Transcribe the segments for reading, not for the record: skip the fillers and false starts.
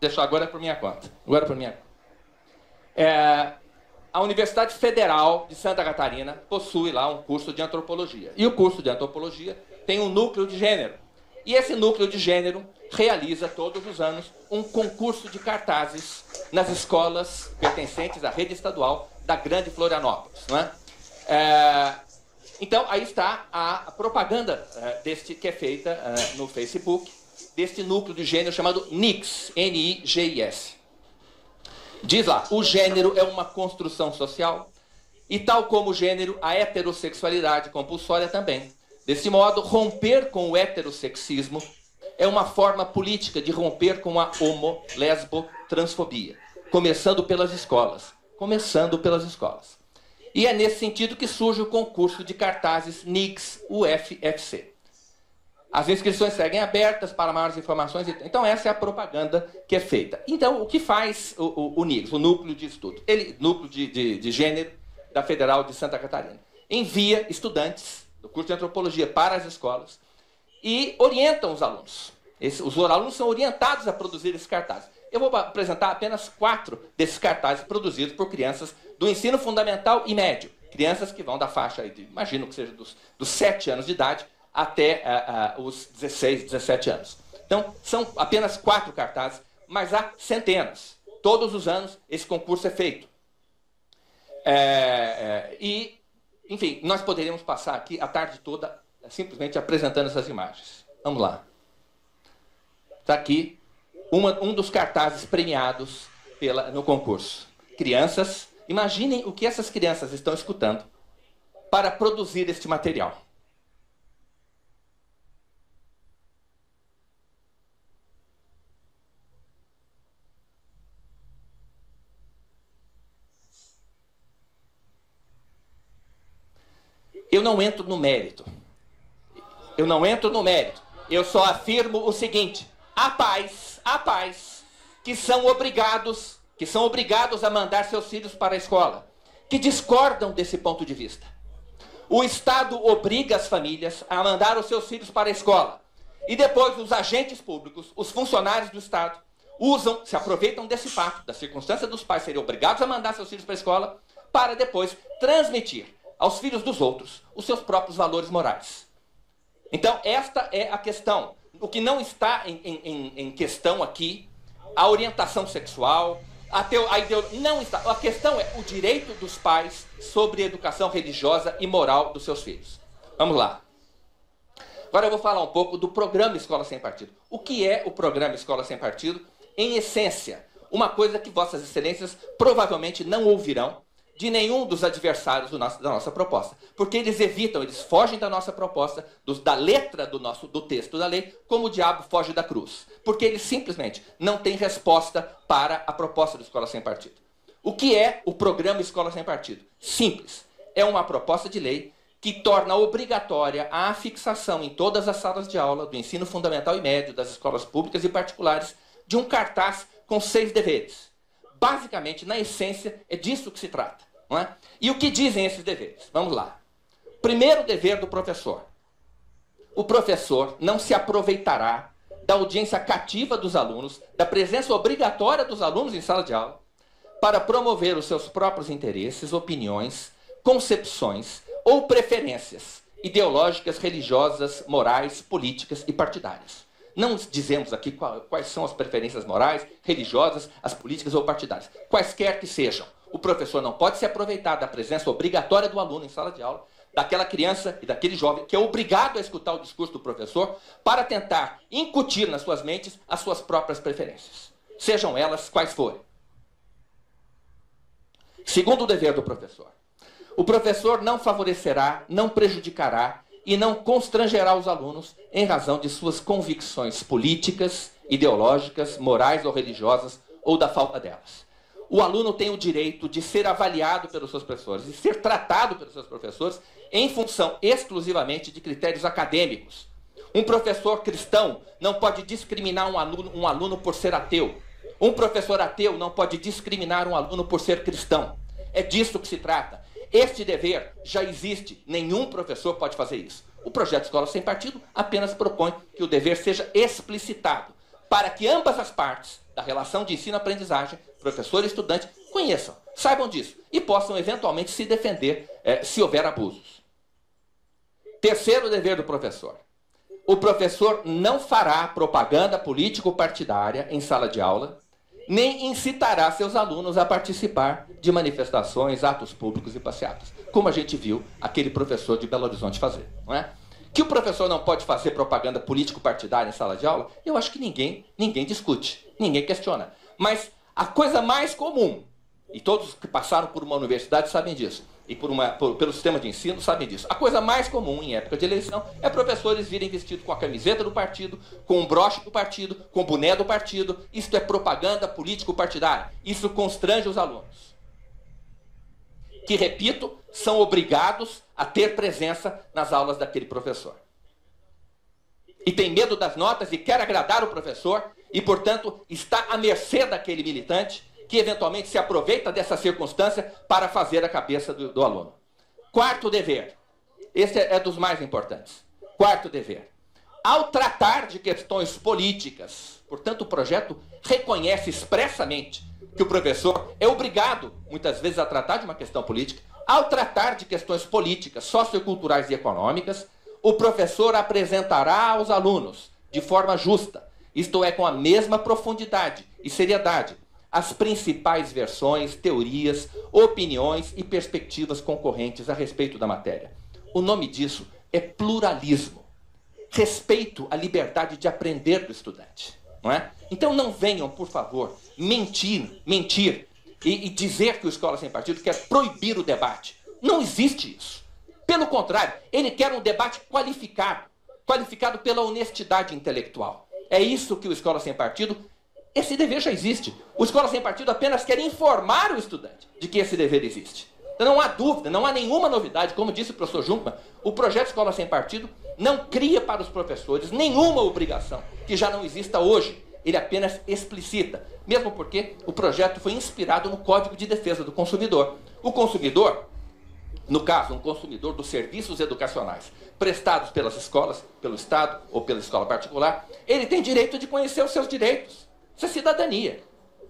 deixar agora por minha conta. Agora por minha conta. A Universidade Federal de Santa Catarina possui lá um curso de antropologia. E o curso de antropologia tem um núcleo de gênero. E esse núcleo de gênero realiza todos os anos um concurso de cartazes nas escolas pertencentes à rede estadual da Grande Florianópolis. Não é? Então, aí está a propaganda que é feita no Facebook, deste núcleo de gênero chamado NIGS, N-I-G-I-S. Diz lá, o gênero é uma construção social e, tal como o gênero, a heterossexualidade compulsória também. Desse modo, romper com o heterossexismo é uma forma política de romper com a homo-lesbo-transfobia, começando pelas escolas. Começando pelas escolas. E é nesse sentido que surge o concurso de cartazes NIGS-UFFC. As inscrições seguem abertas para maiores informações. Então, essa é a propaganda que é feita. Então, o que faz o NIGS, o Núcleo de Estudo? Núcleo de Gênero da Federal de Santa Catarina. Envia estudantes do curso de Antropologia para as escolas e orientam os alunos. Os alunos são orientados a produzir esses cartazes. Eu vou apresentar apenas 4 desses cartazes produzidos por crianças do ensino fundamental e médio. Crianças que vão da faixa, imagino que seja dos 7 anos de idade, até os 16, 17 anos. Então, são apenas 4 cartazes, mas há centenas. Todos os anos, esse concurso é feito. Enfim, nós poderíamos passar aqui a tarde toda simplesmente apresentando essas imagens. Vamos lá. Está aqui um dos cartazes premiados no concurso. Crianças, imaginem o que essas crianças estão escutando para produzir este material. Eu não entro no mérito. Eu não entro no mérito. Eu só afirmo o seguinte: há pais que são obrigados a mandar seus filhos para a escola, que discordam desse ponto de vista. O Estado obriga as famílias a mandar os seus filhos para a escola. E depois os agentes públicos, os funcionários do Estado, se aproveitam desse fato, da circunstância dos pais serem obrigados a mandar seus filhos para a escola, para depois transmitir aos filhos dos outros os seus próprios valores morais. Então, esta é a questão. O que não está em questão aqui, a orientação sexual, a ideologia, não está. A questão é o direito dos pais sobre a educação religiosa e moral dos seus filhos. Vamos lá. Agora eu vou falar um pouco do programa Escola Sem Partido. O que é o programa Escola Sem Partido? Em essência, uma coisa que Vossas Excelências provavelmente não ouvirão de nenhum dos adversários da nossa proposta. Porque eles fogem da nossa proposta, da letra do texto da lei, como o diabo foge da cruz. Porque eles simplesmente não têm resposta para a proposta do Escola Sem Partido. O que é o programa Escola Sem Partido? Simples. É uma proposta de lei que torna obrigatória a fixação em todas as salas de aula do ensino fundamental e médio, das escolas públicas e particulares, de um cartaz com 6 deveres. Basicamente, na essência, é disso que se trata. Não é? E o que dizem esses deveres? Vamos lá. Primeiro dever do professor. O professor não se aproveitará da audiência cativa dos alunos, da presença obrigatória dos alunos em sala de aula, para promover os seus próprios interesses, opiniões, concepções ou preferências ideológicas, religiosas, morais, políticas e partidárias. Não dizemos aqui quais são as preferências morais, religiosas, as políticas ou partidárias. Quaisquer que sejam. O professor não pode se aproveitar da presença obrigatória do aluno em sala de aula, daquela criança e daquele jovem que é obrigado a escutar o discurso do professor para tentar incutir nas suas mentes as suas próprias preferências, sejam elas quais forem. Segundo dever do professor. O professor não favorecerá, não prejudicará e não constrangerá os alunos em razão de suas convicções políticas, ideológicas, morais ou religiosas ou da falta delas. O aluno tem o direito de ser avaliado pelos seus professores e ser tratado pelos seus professores em função exclusivamente de critérios acadêmicos. Um professor cristão não pode discriminar um aluno por ser ateu. Um professor ateu não pode discriminar um aluno por ser cristão. É disso que se trata. Este dever já existe. Nenhum professor pode fazer isso. O projeto Escola Sem Partido apenas propõe que o dever seja explicitado. para que ambas as partes da relação de ensino-aprendizagem, professor e estudante, conheçam, saibam disso e possam eventualmente se defender se houver abusos. Terceiro dever do professor. O professor não fará propaganda político-partidária em sala de aula, nem incitará seus alunos a participar de manifestações, atos públicos e passeatas, como a gente viu aquele professor de Belo Horizonte fazer, não é? Que o professor não pode fazer propaganda político-partidária em sala de aula, eu acho que ninguém discute, ninguém questiona. Mas a coisa mais comum, e todos que passaram por uma universidade sabem disso, e pelo sistema de ensino sabem disso, a coisa mais comum em época de eleição é professores virem vestidos com a camiseta do partido, com o broche do partido, com o boné do partido. Isto é propaganda político-partidária. Isso constrange os alunos, que, repito, são obrigados a ter presença nas aulas daquele professor. E tem medo das notas e quer agradar o professor e, portanto, está à mercê daquele militante que eventualmente se aproveita dessa circunstância para fazer a cabeça do aluno. Quarto dever. Esse é dos mais importantes. Quarto dever. Ao tratar de questões políticas, portanto, o projeto reconhece expressamente que o professor é obrigado, muitas vezes, a tratar de uma questão política. Ao tratar de questões políticas, socioculturais e econômicas, o professor apresentará aos alunos, de forma justa, isto é, com a mesma profundidade e seriedade, as principais versões, teorias, opiniões e perspectivas concorrentes a respeito da matéria. O nome disso é pluralismo. Respeito à liberdade de aprender do estudante, não é? Então não venham, por favor, mentir e dizer que o Escola Sem Partido quer proibir o debate. Não existe isso. Pelo contrário, ele quer um debate qualificado pela honestidade intelectual. É isso que o Escola Sem Partido... Esse dever já existe. O Escola Sem Partido apenas quer informar o estudante de que esse dever existe. Então não há dúvida, não há nenhuma novidade. Como disse o professor Junkman, o projeto Escola Sem Partido não cria para os professores nenhuma obrigação que já não exista hoje. Ele apenas explicita, mesmo porque o projeto foi inspirado no Código de Defesa do Consumidor. O consumidor, no caso, um consumidor dos serviços educacionais prestados pelas escolas, pelo Estado ou pela escola particular, ele tem direito de conhecer os seus direitos. Isso é cidadania.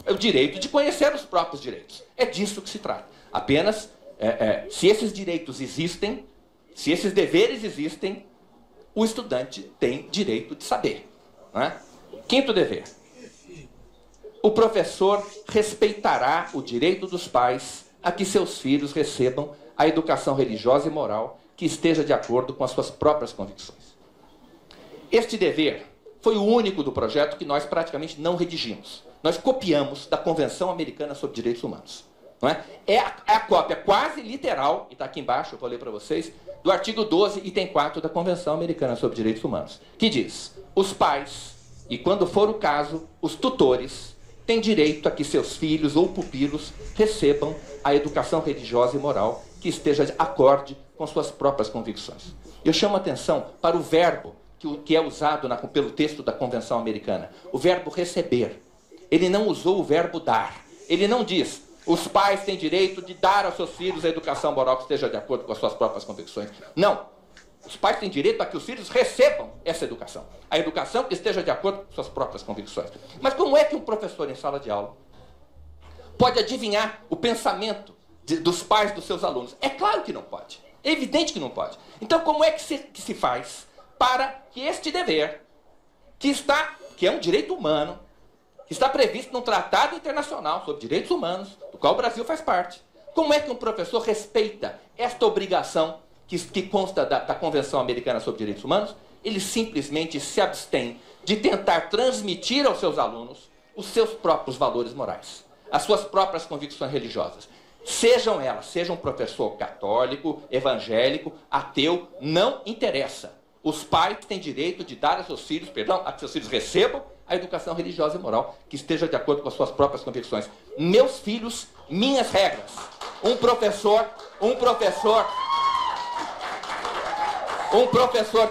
É o direito de conhecer os próprios direitos. É disso que se trata. Apenas, se esses direitos existem, se esses deveres existem, o estudante tem direito de saber. Não é? Quinto dever. O professor respeitará o direito dos pais a que seus filhos recebam a educação religiosa e moral que esteja de acordo com as suas próprias convicções. Este dever foi o único do projeto que nós praticamente não redigimos. Nós copiamos da Convenção Americana sobre Direitos Humanos. Não é? É a cópia quase literal, e está aqui embaixo, eu vou ler para vocês, do artigo 12, item 4 da Convenção Americana sobre Direitos Humanos, que diz: os pais, e quando for o caso, os tutores, têm direito a que seus filhos ou pupilos recebam a educação religiosa e moral que esteja de acorde com suas próprias convicções. Eu chamo a atenção para o verbo que é usado pelo texto da Convenção Americana, o verbo receber. Ele não usou o verbo dar. Ele não diz: os pais têm direito de dar aos seus filhos a educação moral que esteja de acordo com as suas próprias convicções. Não. Os pais têm direito a que os filhos recebam essa educação. A educação que esteja de acordo com suas próprias convicções. Mas como é que um professor em sala de aula pode adivinhar o pensamento dos pais dos seus alunos? É claro que não pode. É evidente que não pode. Então como é que se faz para que este dever, que é um direito humano, que está previsto num tratado internacional sobre direitos humanos, do qual o Brasil faz parte, como é que um professor respeita esta obrigação que consta da Convenção Americana sobre Direitos Humanos? Ele simplesmente se abstém de tentar transmitir aos seus alunos os seus próprios valores morais, as suas próprias convicções religiosas. Sejam elas, seja um professor católico, evangélico, ateu, não interessa. Os pais têm direito de dar a seus filhos, a que seus filhos recebam a educação religiosa e moral que esteja de acordo com as suas próprias convicções. Meus filhos, minhas regras. Um professor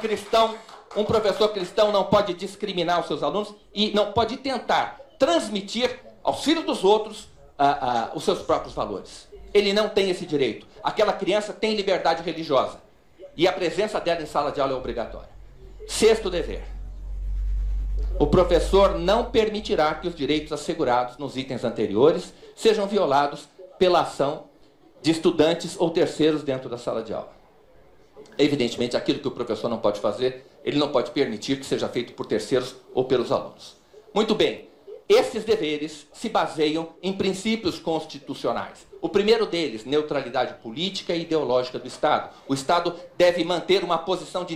cristão não pode discriminar os seus alunos e não pode tentar transmitir aos filhos dos outros os seus próprios valores. Ele não tem esse direito. Aquela criança tem liberdade religiosa e a presença dela em sala de aula é obrigatória. Sexto dever. O professor não permitirá que os direitos assegurados nos itens anteriores sejam violados pela ação de estudantes ou terceiros dentro da sala de aula. Evidentemente, aquilo que o professor não pode fazer, ele não pode permitir que seja feito por terceiros ou pelos alunos. Muito bem, esses deveres se baseiam em princípios constitucionais. O primeiro deles, neutralidade política e ideológica do Estado. O Estado deve manter uma posição de